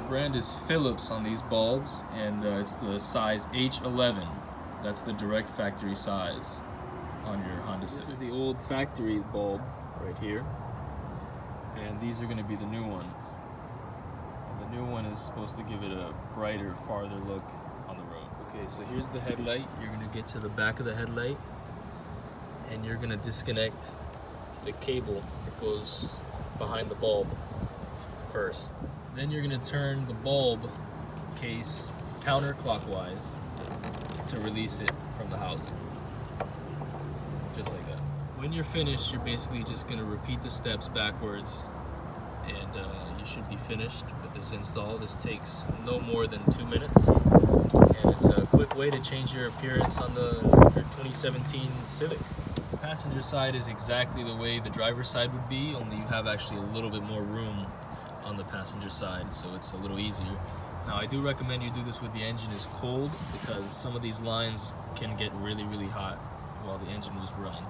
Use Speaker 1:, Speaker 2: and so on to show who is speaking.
Speaker 1: brand is Philips on these bulbs, and it's the size H11. That's the direct factory size on your Honda Civic. This is the old factory bulb right here, and these are going to be the new one. And the new one is supposed to give it a brighter, farther look on the road. Okay, so here's the headlight. You're going to get to the back of the headlight, and you're going to disconnect the cable that goes behind the bulb first. Then you're going to turn the bulb case counterclockwise to release it from the housing. Just like that. When you're finished, you're basically just going to repeat the steps backwards, and you should be finished with this install. This takes no more than 2 minutes, and it's a quick way to change your appearance on your 2017 Civic. The passenger side is exactly the way the driver's side would be, only you have actually a little bit more room on the passenger side, so it's a little easier. Now, I do recommend you do this with the engine is cold, because some of these lines can get really, really hot while the engine was running.